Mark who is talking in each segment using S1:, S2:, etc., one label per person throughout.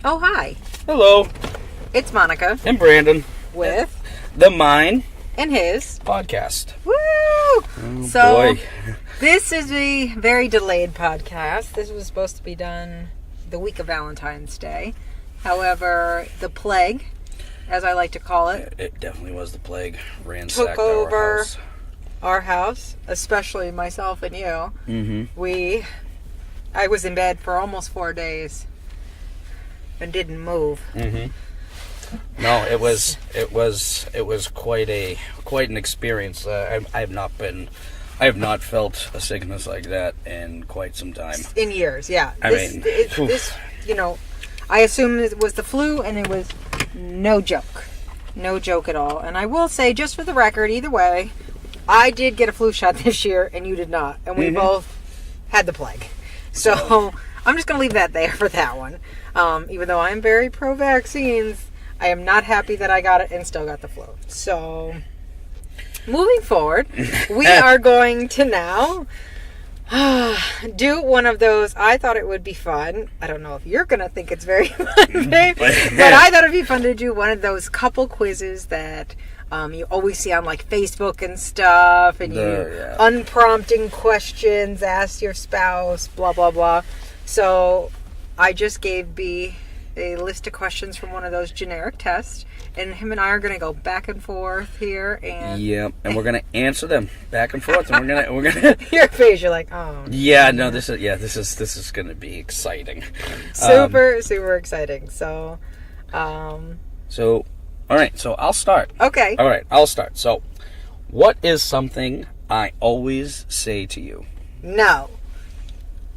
S1: Oh, hi.
S2: Hello,
S1: It's Monica
S2: and Brandon
S1: with
S2: the Mine
S1: and his.
S2: Podcast.
S1: Woo!
S2: Oh,
S1: So,
S2: boy.
S1: this is a very delayed podcast. This was supposed to be done the week of Valentine's Day. However, the plague, as I like to call it,
S2: It definitely was the plague. Ransacked
S1: took over
S2: our house.
S1: our house, especially myself and you.
S2: Mm-hmm.
S1: I was in bed for almost 4 days and didn't move.
S2: Mm-hmm. No, it was quite an experience. I have not felt a sickness like that in quite some time.
S1: In years, yeah.
S2: I mean,
S1: I assume it was the flu, and it was no joke. No joke at all. And I will say, just for the record, either way, I did get a flu shot this year, and you did not. And we both had the plague. So I'm just going to leave that there for that one. Even though I'm very pro-vaccines, I am not happy that I got it and still got the flu. So, moving forward, we are going to now do one of those. I thought it would be fun. I don't know if you're going to think it's very fun, babe, but I thought it'd be fun to do one of those couple quizzes that you always see on like Facebook and stuff, and unprompting questions, ask your spouse, blah, blah, blah. So I just gave B a list of questions from one of those generic tests, and him and I are going to go back and forth here, and
S2: and we're gonna answer them back and forth, and we're gonna
S1: your face, you're like, oh
S2: yeah, no, this is gonna be exciting,
S1: super exciting. So
S2: all right, so I'll start.
S1: Okay,
S2: all right, I'll start. So what is something I always say to you?
S1: No.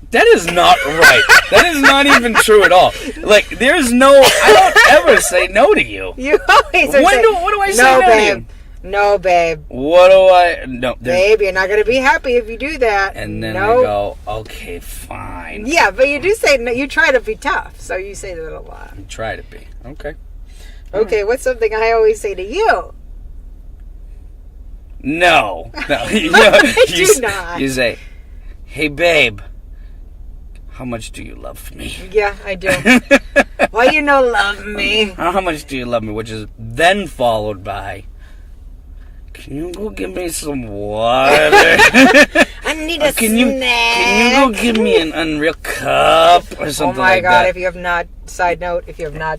S2: That is not right. That is not even true at all. Like, there's no... I don't ever say no to you.
S1: You always say...
S2: What do I say no to you?
S1: No, babe.
S2: What do I... No.
S1: Babe, you're not going to be happy if you do that.
S2: And then I go, okay, fine.
S1: Yeah, but you do say... No, you try to be tough, so you say that a lot.
S2: I try to be. Okay.
S1: Okay, what's something I always say to you?
S2: No. You
S1: do not.
S2: You say, hey, babe, how much do you love me?
S1: Yeah, I do. Why you no love me?
S2: How much do you love me? Which is then followed by, can you go give me some water?
S1: I need a snack.
S2: Can you go give me an Unreal cup or something like that?
S1: Oh my God, if you have not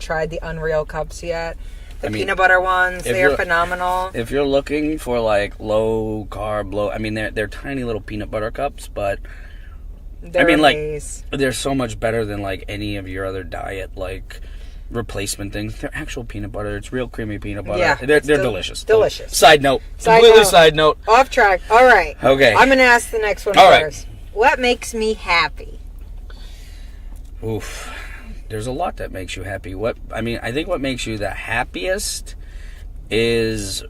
S1: tried the Unreal cups yet, peanut butter ones, they're phenomenal.
S2: If you're looking for like low carb, they're tiny little peanut butter cups, but they're so much better than like any of your other diet like replacement things. They're actual peanut butter. It's real creamy peanut butter. Yeah, they're delicious.
S1: Delicious.
S2: Side note. Side note.
S1: Off track. All right.
S2: Okay.
S1: I'm gonna ask the next one first. Right. What makes me happy?
S2: Oof. There's a lot that makes you happy. I think what makes you the happiest is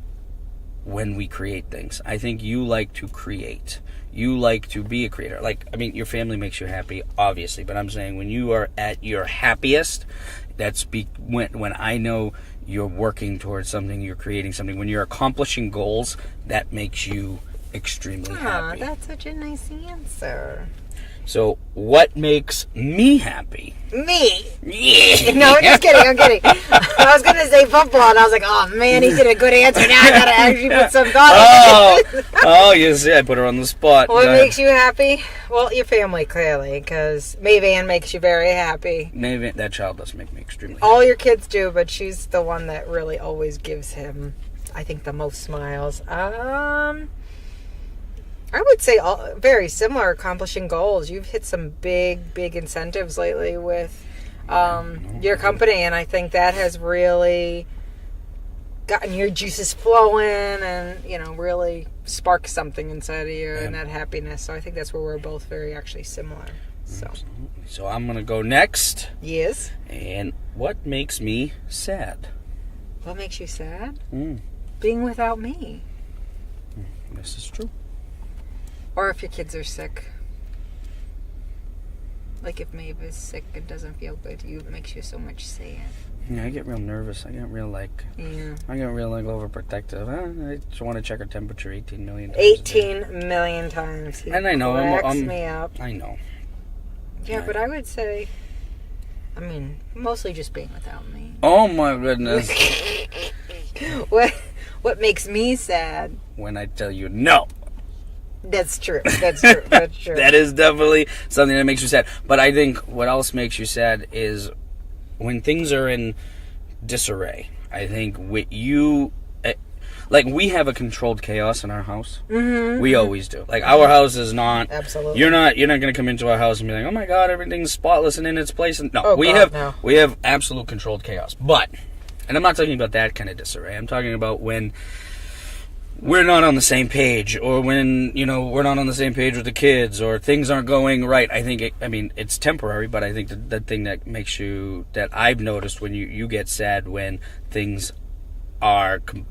S2: when we create things. I think you like to create. You like to be a creator. Your family makes you happy, obviously, but I'm saying when you are at your happiest, when I know you're working towards something, you're creating something, when you're accomplishing goals, that makes you extremely happy.
S1: That's such a nice answer.
S2: So, what makes me happy?
S1: Me?
S2: Yeah.
S1: No, just kidding. I'm kidding. I was going to say football, and I was like, oh, man, he did a good answer. Now I got to actually put some thought into it.
S2: Oh, you see, I put her on the spot.
S1: What makes you happy? Well, your family, clearly, because Mayvan makes you very happy.
S2: Mayvan, that child does make me extremely happy.
S1: All your kids do, but she's the one that really always gives him, I think, the most smiles. I would say very similar, accomplishing goals. You've hit some big incentives lately with your company, and I think that has really gotten your juices flowing and, really sparked something inside of you and that happiness. So I think that's where we're both very actually similar.
S2: So I'm going to go next.
S1: Yes.
S2: And what makes me sad?
S1: What makes you sad? Being without me.
S2: This is true.
S1: Or if your kids are sick. Like if Maeve is sick and doesn't feel good, it makes you so much sad.
S2: Yeah, I get real nervous. I get real overprotective. I just want to check her temperature 18 million times.
S1: 18 million times.
S2: And I know.
S1: Cracks me up.
S2: I know.
S1: Yeah, but I would say I mean, mostly just being without me.
S2: Oh my goodness.
S1: What makes me sad?
S2: When I tell you no.
S1: That's true. That's true. That's true.
S2: That is definitely something that makes you sad. But I think what else makes you sad is when things are in disarray. I think like we have a controlled chaos in our house.
S1: Mm-hmm.
S2: We always do. Like our house is not.
S1: Absolutely.
S2: You're not going to come into our house and be like, "Oh my God, everything's spotless and in its place." And no,
S1: Oh,
S2: we
S1: God,
S2: have
S1: no.
S2: we have absolute controlled chaos. But, and I'm not talking about that kind of disarray. I'm talking about when we're not on the same page, or when, we're not on the same page with the kids, or things aren't going right. I think, it's temporary, but I think the thing that makes that I've noticed when you get sad when things aren't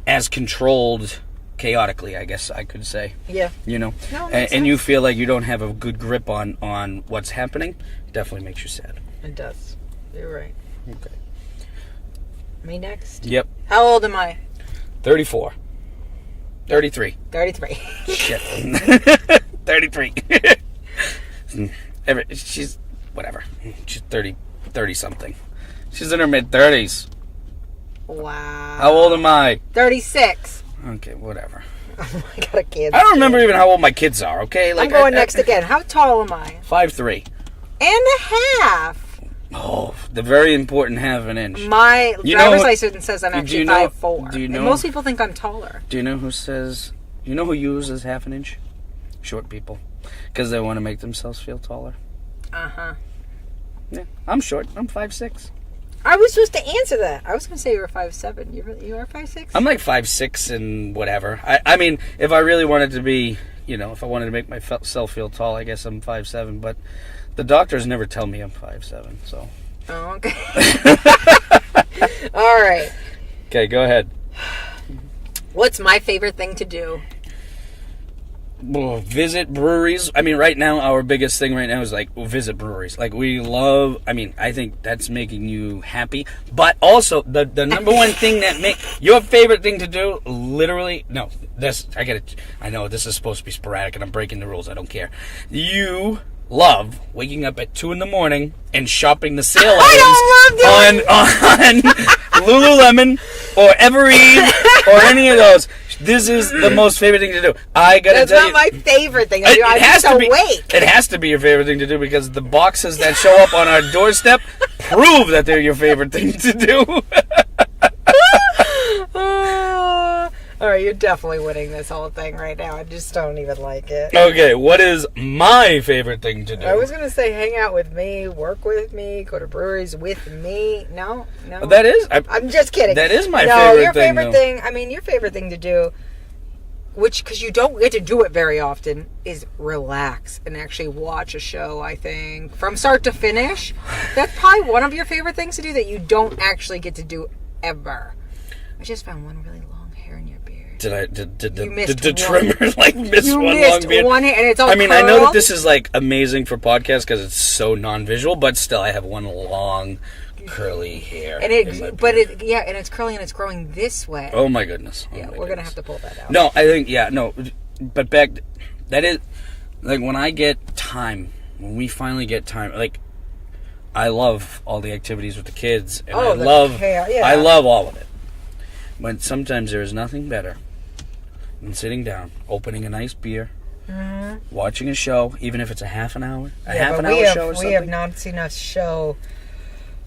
S2: as controlled chaotically, I guess I could say.
S1: Yeah.
S2: No,
S1: makes
S2: and you
S1: sense.
S2: feel like you don't have a good grip on what's happening, definitely makes you sad.
S1: It does. You're right.
S2: Okay.
S1: Me next?
S2: Yep.
S1: How old am I?
S2: 34. 33.
S1: 33.
S2: Shit. 33. She's, whatever. She's 30 something. She's in her mid-30s.
S1: Wow.
S2: How old am I?
S1: 36.
S2: Okay, whatever.
S1: Oh my God, I can't.
S2: I don't remember even how old my kids are, okay?
S1: I'm going next again. How tall am I?
S2: 5'3".
S1: And a half.
S2: Oh, the very important half an inch.
S1: My
S2: You
S1: driver's
S2: know-
S1: license says I'm
S2: do
S1: actually
S2: you know-
S1: 5'4".
S2: do you know-
S1: And most people think I'm taller.
S2: Do you know who uses half an inch? Short people. Because they want to make themselves feel taller.
S1: Uh-huh.
S2: Yeah, I'm short. I'm 5'6".
S1: I was supposed to answer that. I was going to say you were 5'7". You are 5'6"?
S2: I'm like 5'6" and whatever. I mean, if I really wanted to be, if I wanted to make myself feel tall, I guess I'm 5'7". But the doctors never tell me I'm 5'7", so.
S1: Oh, okay. All right.
S2: Okay, go ahead.
S1: What's my favorite thing to do?
S2: Well, visit breweries. I mean, right now, our biggest thing right now is visit breweries. Like, we love, I think that's making you happy. But also, the number one thing your favorite thing to do, literally, no, I know this is supposed to be sporadic and I'm breaking the rules. I don't care. You love waking up at 2 a.m. and shopping the sale items on Lululemon or Evereve or any of those. This is the most favorite thing to do. I gotta
S1: That's
S2: tell
S1: not
S2: you,
S1: my favorite thing to do. I'm
S2: it has
S1: just
S2: to be.
S1: awake.
S2: It has to be your favorite thing to do because the boxes that show up on our doorstep prove that they're your favorite thing to do.
S1: All right, you're definitely winning this whole thing right now. I just don't even like it.
S2: Okay, what is my favorite thing to do?
S1: I was going to say hang out with me, work with me, go to breweries with me. No.
S2: That is.
S1: I'm just kidding.
S2: That is my
S1: no,
S2: favorite
S1: your
S2: thing,
S1: favorite
S2: though.
S1: thing, your favorite thing to do, because you don't get to do it very often, is relax and actually watch a show, I think. From start to finish. That's probably one of your favorite things to do that you don't actually get to do ever. I just found one really long hair in your beard.
S2: Did
S1: You missed
S2: the trimmer miss
S1: You
S2: one
S1: missed
S2: long beard?
S1: one hair, and it's all
S2: I know that
S1: curled.
S2: this is amazing for podcasts because it's so non-visual, but still, I have one long curly hair.
S1: And
S2: in my beard.
S1: and it's curly and it's growing this way.
S2: Oh my goodness!
S1: Yeah, we're gonna have to pull that out.
S2: No, I think but that is when I get time, when we finally get time, I love all the activities with the kids, and I love all of it. But sometimes there is nothing better than sitting down, opening a nice beer, watching a show, even if it's a half an hour, show or something.
S1: We have not seen a show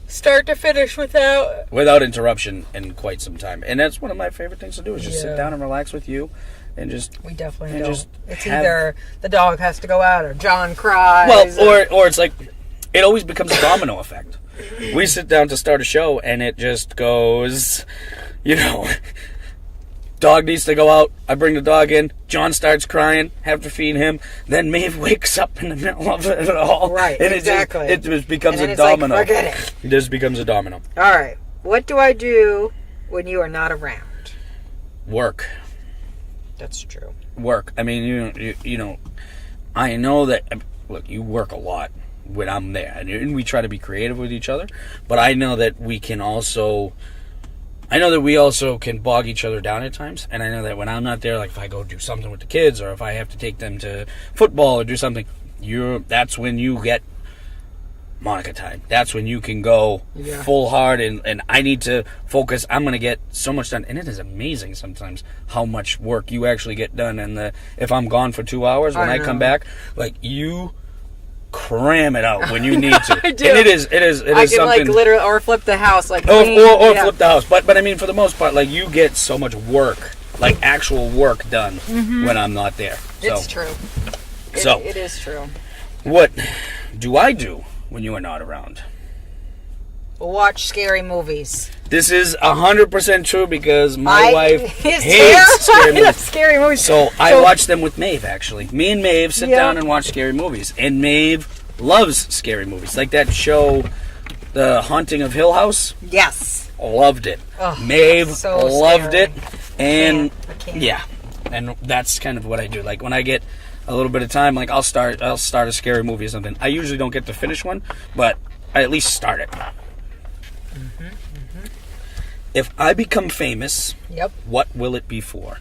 S1: start to finish
S2: without interruption in quite some time. And that's one of my favorite things to do is just sit down and relax with you and just
S1: We definitely
S2: and
S1: don't.
S2: just
S1: It's
S2: have-
S1: either the dog has to go out or John cries.
S2: well, or it's it always becomes a domino effect. We sit down to start a show and it just goes, dog needs to go out. I bring the dog in. John starts crying. Have to feed him. Then Maeve wakes up in the middle of it all.
S1: Right,
S2: and
S1: exactly.
S2: It just becomes
S1: And then
S2: a
S1: it's like,
S2: domino.
S1: forget it.
S2: It just becomes a domino.
S1: All right. What do I do when you are not around?
S2: Work.
S1: That's true.
S2: Work. I mean, I know that. Look, you work a lot when I'm there, and we try to be creative with each other. But I know that we can also. I know that we also can bog each other down at times, and I know that when I'm not there, if I go do something with the kids, or if I have to take them to football or do something, that's when you get Monica time. That's when you can go
S1: Yeah.
S2: full hard and I need to focus. I'm going to get so much done. And it is amazing sometimes how much work you actually get done. And if I'm gone for 2 hours, when I come back, like you cram it out when you need to.
S1: I do.
S2: And it is
S1: I can
S2: something.
S1: like literally, or flip the house, like
S2: Or
S1: yeah.
S2: flip the house. But I mean, for the most part, like you get so much work, like actual work done when I'm not there. So,
S1: It's true. It is true.
S2: what do I do when you are not around?
S1: Watch scary movies.
S2: This is 100% true because my wife
S1: is
S2: hates scary
S1: terrified of
S2: movies.
S1: scary movies.
S2: So I watch them with Maeve, actually. Me and Maeve sit down and watch scary movies. And Maeve loves scary movies. Like that show, The Haunting of Hill House.
S1: Yes.
S2: Loved it.
S1: Oh,
S2: Maeve
S1: so
S2: loved
S1: scary.
S2: it. And
S1: I can't.
S2: yeah. And that's kind of what I do. Like when I get a little bit of time, like I'll start a scary movie or something. I usually don't get to finish one, but I at least start it. If I become famous,
S1: Yep.
S2: what will it be for?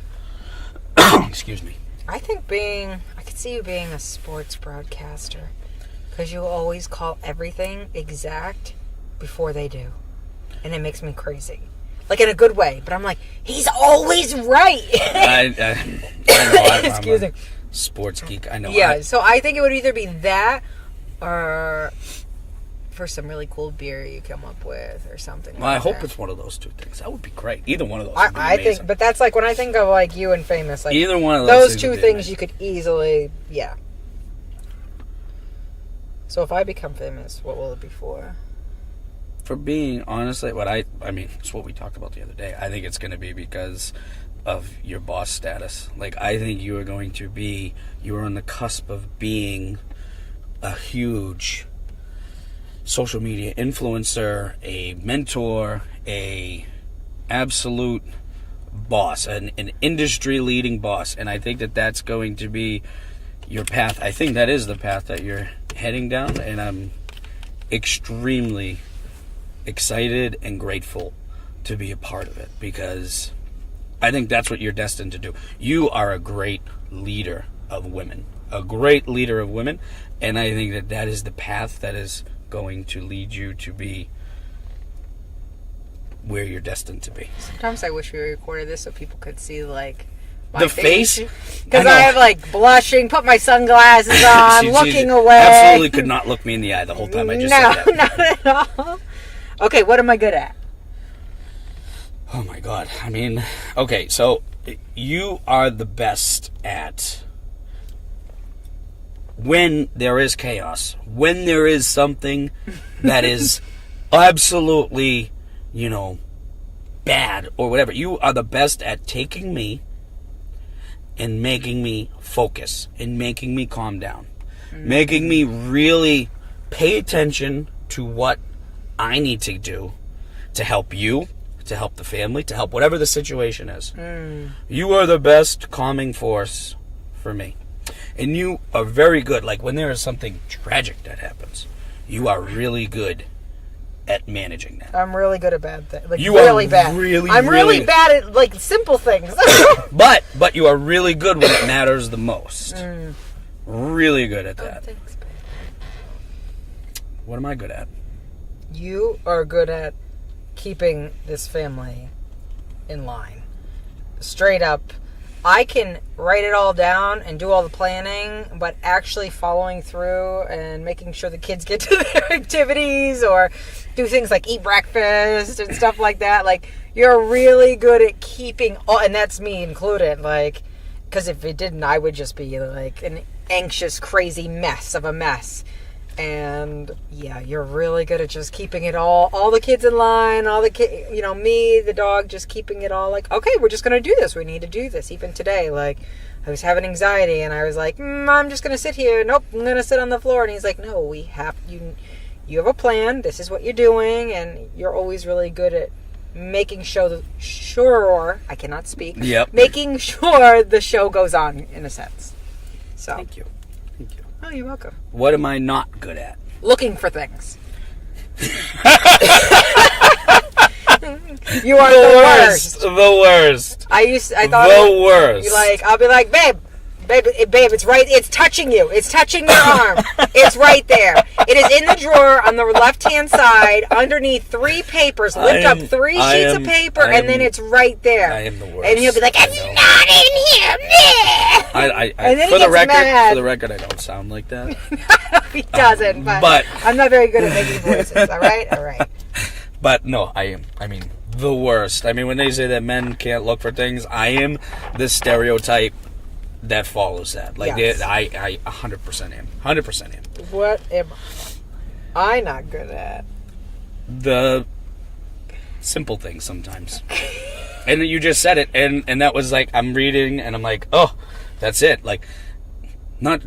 S2: Excuse me.
S1: I think I could see you being a sports broadcaster. Because you always call everything exact before they do. And it makes me crazy. Like in a good way. But I'm like, he's always right.
S2: I know.
S1: Excuse
S2: I'm
S1: me.
S2: a sports geek. I know.
S1: Yeah, so I think it would either be that or for some really cool beer you come up with or something
S2: Well, I
S1: like
S2: hope
S1: that.
S2: it's one of those two things. That would be great. Either one of those would be
S1: I
S2: amazing.
S1: think, but that's like when I think of like you and famous, like
S2: Either one of
S1: those
S2: those
S1: two
S2: would be
S1: things
S2: amazing.
S1: you could easily, yeah. So if I become famous, what will it be for?
S2: For being honestly, I mean, it's what we talked about the other day. I think it's going to be because of your boss status. Like, I think you are on the cusp of being a huge social media influencer, a mentor, a absolute boss, an industry leading boss. And I think that that's going to be your path. I think that is the path that you're heading down, and I'm extremely excited and grateful to be a part of it because I think that's what you're destined to do. You are a great leader of women, and I think that that is the path that is going to lead you to be where you're destined to be.
S1: Sometimes I wish we recorded this so people could see like my
S2: The face?
S1: because
S2: I
S1: I
S2: know.
S1: have like blushing, put my sunglasses on,
S2: She
S1: looking away.
S2: absolutely could not look me in the eye the whole time I just said that.
S1: not at all. Okay, what am I good at?
S2: Oh my God. I mean, okay, so you are the best at when there is chaos, when there is something that is absolutely, bad or whatever. You are the best at taking me and making me focus and making me calm down, making me really pay attention to what I need to do to help you, to help the family, to help whatever the situation is. You are the best calming force for me. And you are very good, like when there is something tragic that happens, you are really good at managing that.
S1: I'm really good at bad things. Like
S2: You
S1: really
S2: are
S1: bad.
S2: really,
S1: I'm really
S2: really-
S1: bad at like simple things.
S2: But you are really good when it matters the most. Really good at that.
S1: Thanks, babe.
S2: What am I good at?
S1: You are good at keeping this family in line. Straight up. I can write it all down and do all the planning, but actually following through and making sure the kids get to their activities or do things like eat breakfast and stuff like that. Like, you're really good at keeping all, and that's me included, like, because if it didn't, I would just be like an anxious, crazy mess of a mess. And yeah, you're really good at just keeping it all the kids in line, all the me, the dog, just keeping it all like, okay, we're just going to do this. We need to do this. Even today, like, I was having anxiety and I was like, I'm just going to sit here. Nope, I'm going to sit on the floor. And he's like, no, you have a plan. This is what you're doing. And you're always really good at making sure, I cannot speak.
S2: Yep.
S1: Making sure the show goes on in a sense. So.
S2: Thank you.
S1: Oh, you're welcome.
S2: What am I not good at?
S1: Looking for things. You are the worst.
S2: The worst.
S1: I thought
S2: The worst.
S1: I'll be like, babe, Babe, it's right. It's touching you. It's touching your arm. It's right there. It is in the drawer on the left-hand side, underneath 3 papers. Lift up 3 sheets of paper, and then it's right there.
S2: I am the worst.
S1: And he'll be like, "It's not in here." And then
S2: for
S1: he
S2: the
S1: gets
S2: record,
S1: mad.
S2: for the record, I don't sound like that.
S1: He doesn't, but I'm not very good at making voices. All right.
S2: But no, I am. I mean, the worst. I mean, when they say that men can't look for things, I am the stereotype that follows that. Like,
S1: Yes.
S2: I 100% am. 100% am.
S1: What am I not good at?
S2: The simple things sometimes. And you just said it, and that was like, I'm reading, and I'm like, oh, that's it. Like, not,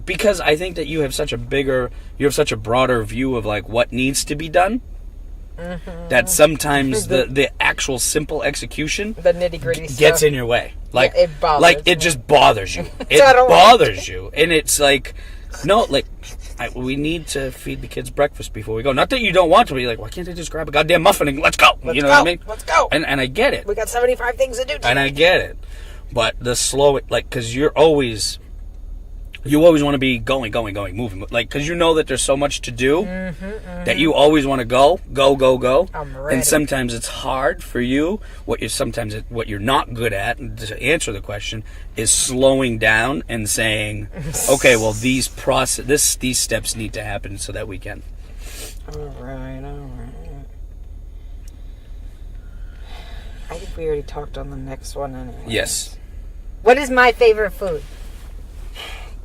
S2: because I think that you have such a broader view of like what needs to be done. Mm-hmm. That sometimes the actual simple execution,
S1: the nitty-gritty stuff,
S2: gets in your way. Like,
S1: it bothers
S2: like
S1: me.
S2: it just bothers you. It bothers you, and it's like, no, like, we need to feed the kids breakfast before we go. Not that you don't want to, but you're like, why can't they just grab a goddamn muffin and let's go? You know what I mean?
S1: Let's go.
S2: And I get it.
S1: We got 75 things to do today.
S2: And I get it. But the slow, like, because you always want to be going, moving. Like, because you know that there's so much to do that you always want to go.
S1: I'm ready.
S2: And sometimes it's hard for you. What you're not good at, and to answer the question, is slowing down and saying, okay, well, these steps need to happen so that we can.
S1: All right. I think we already talked on the next one anyway.
S2: Yes.
S1: What is my favorite food?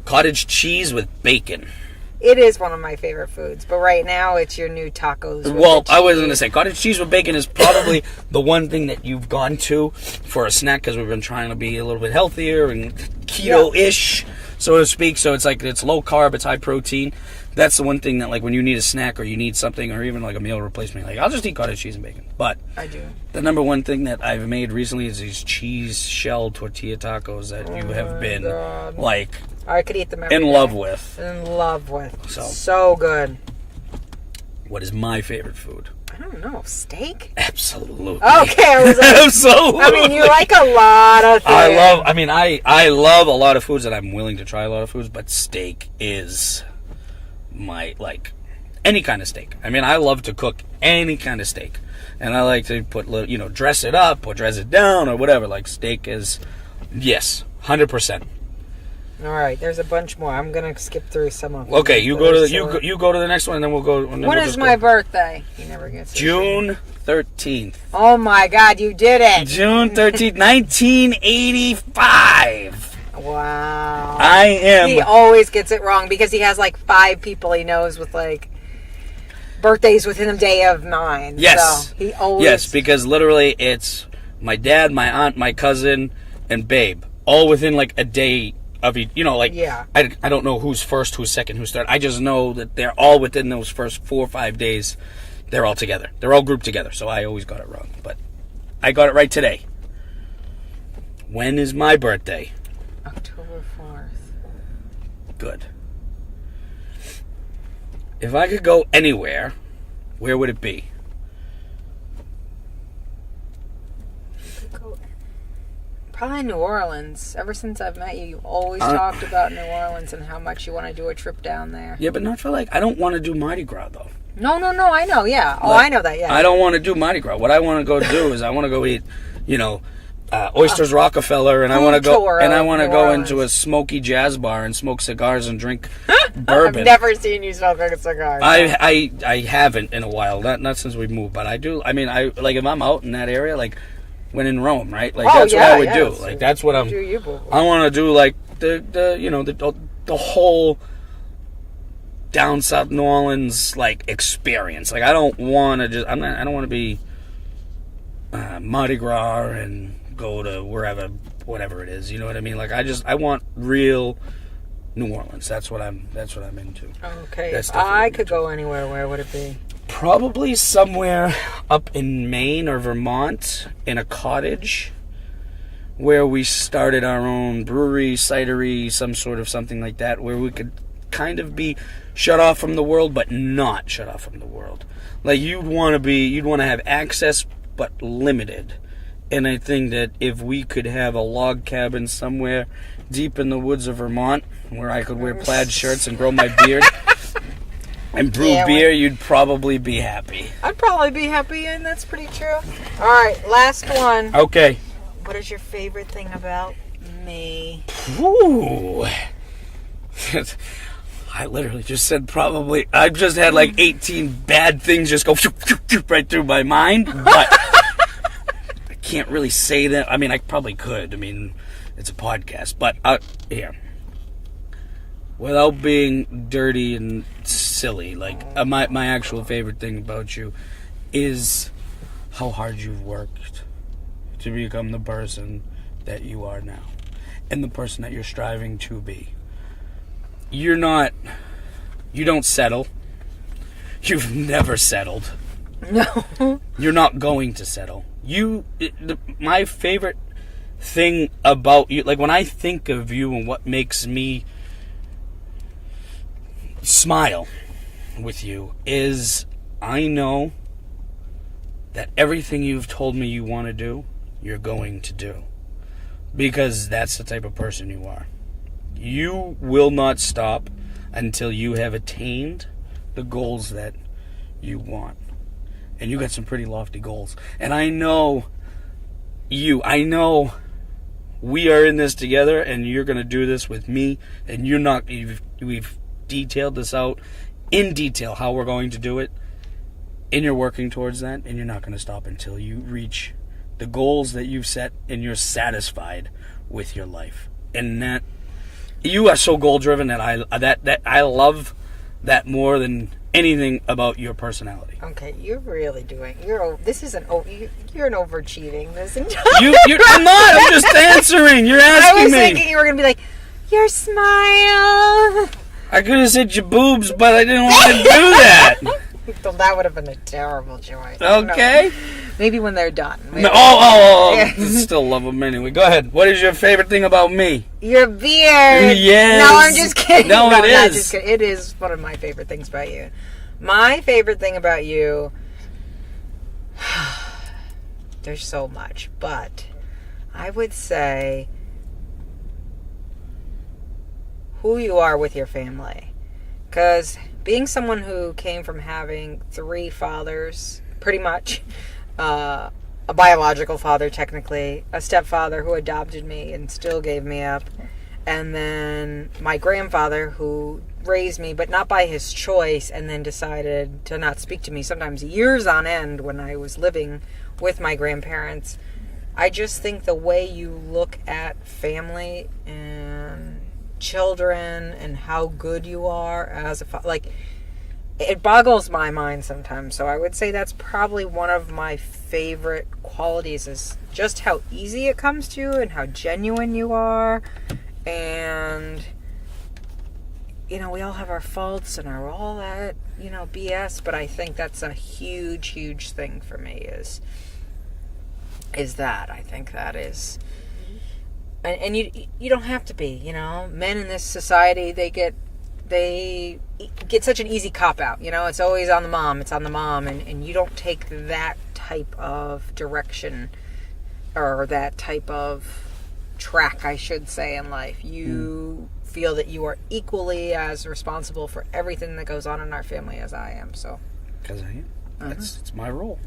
S2: Cottage cheese with bacon.
S1: It is one of my favorite foods, but right now it's your new tacos. With
S2: Well,
S1: the
S2: I was
S1: cheese.
S2: going to say, cottage cheese with bacon is probably the one thing that you've gone to for a snack, because we've been trying to be a little bit healthier and keto-ish, so to speak. So it's like, it's low carb, it's high protein. That's the one thing that, like, when you need a snack or you need something, or even like a meal replacement, like, I'll just eat cottage cheese and bacon. But
S1: I do.
S2: the number one thing that I've made recently is these cheese shell tortilla tacos that you have been
S1: God.
S2: like
S1: I could eat them every
S2: in
S1: day.
S2: love with.
S1: In love with.
S2: So.
S1: So good.
S2: What is my favorite food?
S1: I don't know. Steak?
S2: Absolutely.
S1: Okay, I was like,
S2: Absolutely.
S1: I mean, you like a lot of things.
S2: I love a lot of foods, and I'm willing to try a lot of foods, but steak is my, like, any kind of steak. I mean, I love to cook any kind of steak, and I like to put, dress it up or dress it down or whatever. Like, steak is, yes, 100%.
S1: All right, there's a bunch more. I'm gonna skip through some of them.
S2: Okay, you go to the next one, and then we'll go.
S1: When is my birthday? He never gets it.
S2: June 13th.
S1: Oh my God, you did it!
S2: June 13th, 1985.
S1: Wow.
S2: I am.
S1: He always gets it wrong because he has like 5 people he knows with like birthdays within a day of mine.
S2: Yes.
S1: So he always.
S2: Yes, because literally it's my dad, my aunt, my cousin, and Babe, all within like a day of each.
S1: Yeah.
S2: I don't know who's first, who's second, who's third. I just know that they're all within those first 4 or 5 days. They're all together. They're all grouped together. So I always got it wrong, but I got it right today. When is my birthday?
S1: October 4th.
S2: Good. If I could go anywhere, where would it be?
S1: Probably New Orleans. Ever since I've met you, you always talked about New Orleans and how much you want to do a trip down there.
S2: Yeah, but not for I don't want to do Mardi Gras, though.
S1: No, I know, yeah. Oh, I know that, yeah.
S2: I don't want to do Mardi Gras. What I want to go do is I want to go eat, Oysters Rockefeller, and I want to go into a smoky jazz bar and smoke cigars and drink bourbon.
S1: I've never seen you smoke a cigar.
S2: I haven't in a while, not since we moved, but I do. I mean, I like if I'm out in that area, like when in Rome, right? Like that's what I would do. Like that's what I'm. I want to do like the whole down south New Orleans like experience. Like I don't want to just. I don't want to be Mardi Gras and go to whatever it is. You know what I mean? Like I want real New Orleans. That's what I'm into.
S1: Okay. If I could go anywhere, where would it be?
S2: Probably somewhere up in Maine or Vermont in a cottage where we started our own brewery, cidery, some sort of something like that, where we could kind of be shut off from the world, but not shut off from the world. Like you'd want to have access, but limited. And I think that if we could have a log cabin somewhere deep in the woods of Vermont where I could wear plaid shirts and grow my beard and brew beer, you'd probably be happy.
S1: I'd probably be happy, and that's pretty true. All right, last one.
S2: Okay.
S1: What is your favorite thing about me?
S2: Ooh. I literally just said probably. I've just had like 18 bad things just go right through my mind, but I can't really say that. I mean, I probably could. I mean, it's a podcast, but yeah. Without being dirty and silly, like my actual favorite thing about you is how hard you've worked to become the person that you are now and the person that you're striving to be. You don't settle. You've never settled.
S1: No.
S2: You're not going to settle. My favorite thing about you, like when I think of you and what makes me smile with you, is I know that everything you've told me you want to do, you're going to do. Because that's the type of person you are. You will not stop until you have attained the goals that you want. And you got some pretty lofty goals. And I know we are in this together, and you're going to do this with me, and we've detailed this out in detail how we're going to do it, and you're working towards that, and you're not going to stop until you reach the goals that you've set and you're satisfied with your life. And that you are so goal driven that I love that more than anything about your personality.
S1: Okay, you're really doing. You're an overachieving this entire.
S2: I'm not. I'm just answering. You're asking me.
S1: I was thinking you were gonna be like, your smile.
S2: I could have said your boobs, but I didn't want to do that.
S1: So that would have been a terrible choice.
S2: Okay.
S1: Maybe when they're done.
S2: No, I still love them anyway. Go ahead. What is your favorite thing about me?
S1: Your beard.
S2: Yes.
S1: No, I'm just kidding.
S2: No, it is.
S1: Not just kidding. It is one of my favorite things about you. My favorite thing about you, there's so much, but I would say who you are with your family. Because being someone who came from having 3 fathers, pretty much, a biological father technically, a stepfather who adopted me and still gave me up, and then my grandfather who raised me, but not by his choice, and then decided to not speak to me sometimes years on end when I was living with my grandparents. I just think the way you look at family and children and how good you are as a father, like, it boggles my mind sometimes. So I would say that's probably one of my favorite qualities, is just how easy it comes to you and how genuine you are. And we all have our faults and all that, BS, but I think that's a huge, huge thing for me is that. I think that is, and you don't have to be, men in this society, they get such an easy cop-out, it's always on the mom, and you don't take that type of direction, or that type of track, I should say, in life. You feel that you are equally as responsible for everything that goes on in our family as I am, so.
S2: Because I am. It's my role.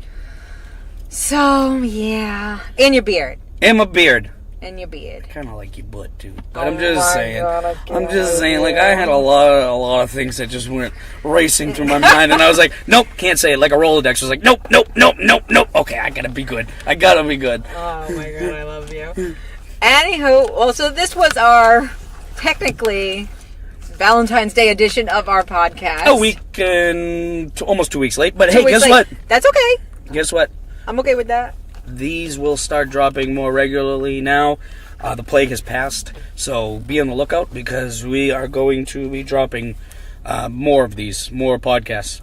S1: So, yeah. And your beard.
S2: And my beard.
S1: And your beard.
S2: I kind of like your butt too, but
S1: Oh
S2: I'm just
S1: my
S2: saying.
S1: God,
S2: I'm just saying. Like, I had a lot of things that just went racing through my mind, and I was like, nope, can't say it. Like a Rolodex. I was like, nope. Okay, I gotta be good.
S1: Oh my God, I love you. Anywho, well, so this was our technically Valentine's Day edition of our podcast.
S2: A week and almost 2 weeks late, but
S1: 2
S2: hey,
S1: weeks
S2: guess
S1: late.
S2: what?
S1: That's okay.
S2: Guess what?
S1: I'm okay with that.
S2: These will start dropping more regularly now. The plague has passed, so be on the lookout, because we are going to be dropping more of these, more podcasts.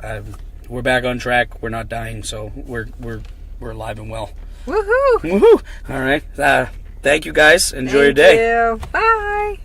S2: We're back on track. We're not dying, so we're alive and well.
S1: Woohoo!
S2: Woohoo! All right. Thank you guys. Enjoy your day.
S1: Thank you. Bye.